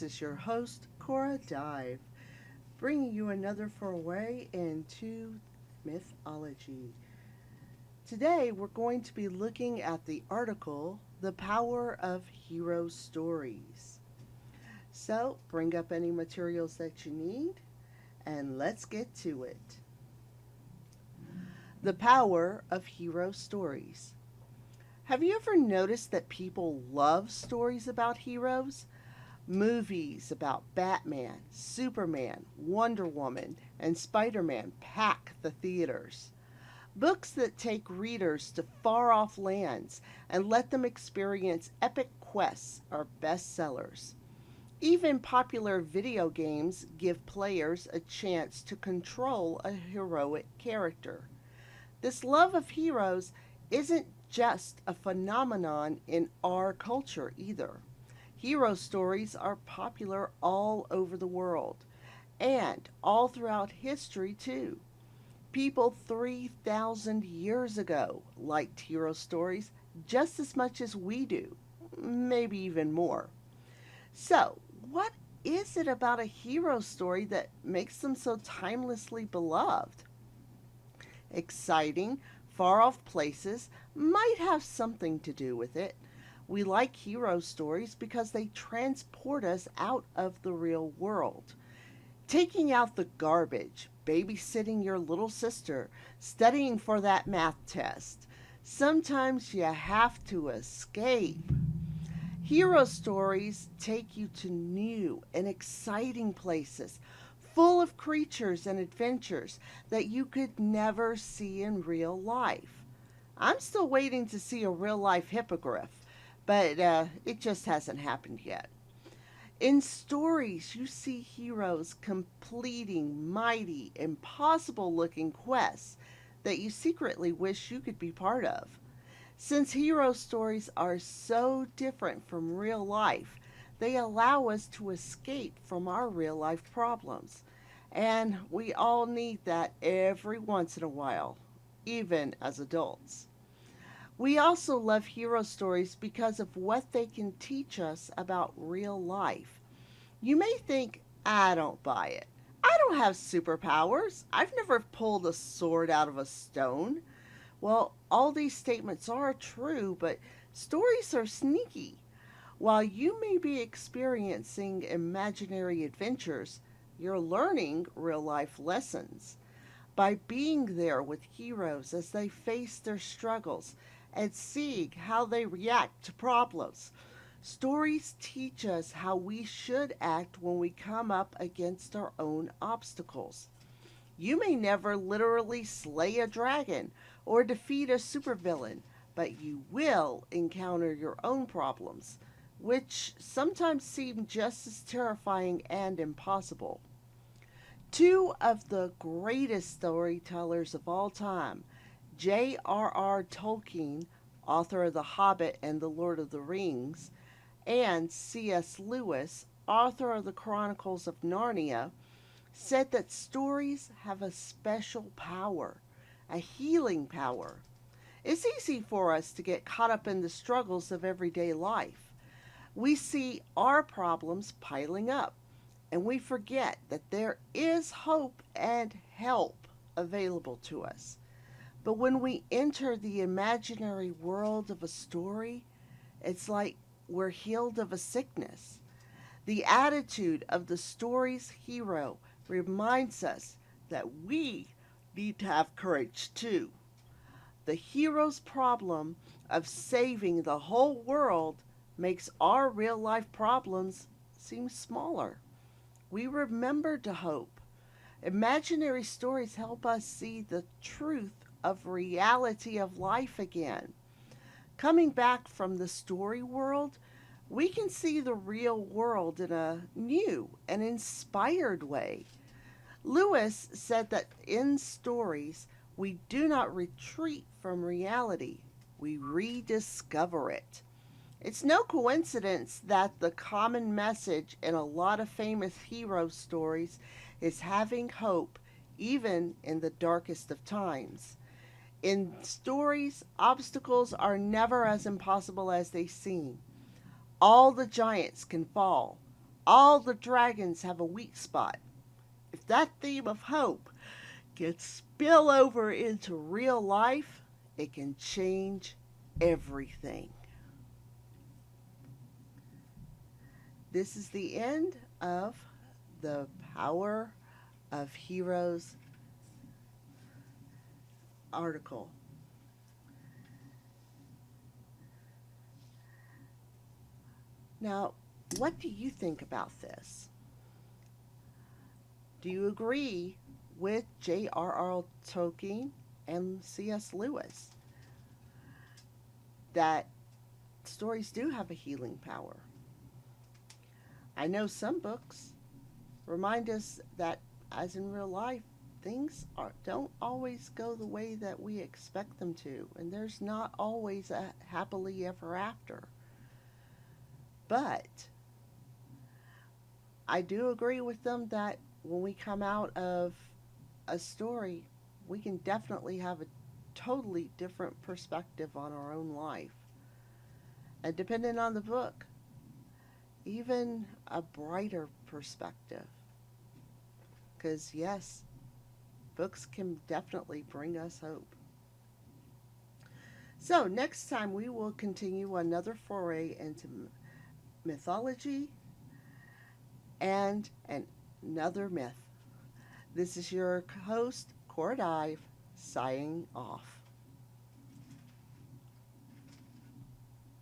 is your host, Cora Dive, bringing you another foray into mythology. Today, we're going to be looking at the article, The Power of Hero Stories. So, bring up any materials that you need, and let's get to it. The Power of Hero Stories. Have you ever noticed that people love stories about heroes? Movies about Batman, Superman, Wonder Woman, and Spider Man pack the theaters. Books that take readers to far off lands and let them experience epic quests are bestsellers. Even popular video games give players a chance to control a heroic character. This love of heroes isn't just a phenomenon in our culture either. Hero stories are popular all over the world and all throughout history, too. People 3,000 years ago liked hero stories just as much as we do, maybe even more. So, what is it about a hero story that makes them so timelessly beloved? Exciting, far off places might have something to do with it. We like hero stories because they transport us out of the real world. Taking out the garbage, babysitting your little sister, studying for that math test. Sometimes you have to escape. Hero stories take you to new and exciting places, full of creatures and adventures that you could never see in real life. I'm still waiting to see a real life hippogriff, but it just hasn't happened yet. In stories, you see heroes completing mighty, impossible looking quests that you secretly wish you could be part of. Since hero stories are so different from real life, they allow us to escape from our real life problems. And we all need that every once in a while, even as adults. We also love hero stories because of what they can teach us about real life. You may think, I don't buy it. I don't have superpowers. I've never pulled a sword out of a stone. Well, all these statements are true, but stories are sneaky. While you may be experiencing imaginary adventures, you're learning real life lessons. By being there with heroes as they face their struggles and seeing how they react to problems, stories teach us how we should act when we come up against our own obstacles. You may never literally slay a dragon or defeat a supervillain, but you will encounter your own problems, which sometimes seem just as terrifying and impossible. Two of the greatest storytellers of all time, J.R.R. Tolkien, author of The Hobbit and The Lord of the Rings, and C.S. Lewis, author of the Chronicles of Narnia, said that stories have a special power, a healing power. It's easy for us to get caught up in the struggles of everyday life. We see our problems piling up, and we forget that there is hope and help available to us. But when we enter the imaginary world of a story, it's like we're healed of a sickness. The attitude of the story's hero reminds us that we need to have courage too. The hero's problem of saving the whole world makes our real life problems seem smaller. We remember to hope. Imaginary stories help us see the truth of reality of life again. Coming back from the story world, we can see the real world in a new and inspired way. Lewis said that in stories, we do not retreat from reality, we rediscover it. It's no coincidence that the common message in a lot of famous hero stories is having hope even in the darkest of times. In stories, obstacles are never as impossible as they seem. All the giants can fall, All the dragons have a weak spot. If that theme of hope can spill over into real life, it can change everything. This is the end of the Power of Heroes article. Now, what do you think about this? Do you agree with J.R.R. Tolkien and C.S. Lewis that stories do have a healing power? I know some books remind us that, as in real life, don't always go the way that we expect them to, and there's not always a happily ever after. But I do agree with them that when we come out of a story, we can definitely have a totally different perspective on our own life. And depending on the book, even a brighter perspective. Because, yes, books can definitely bring us hope. So, next time we will continue another foray into mythology and another myth. This is your host, Cora Dive, signing off.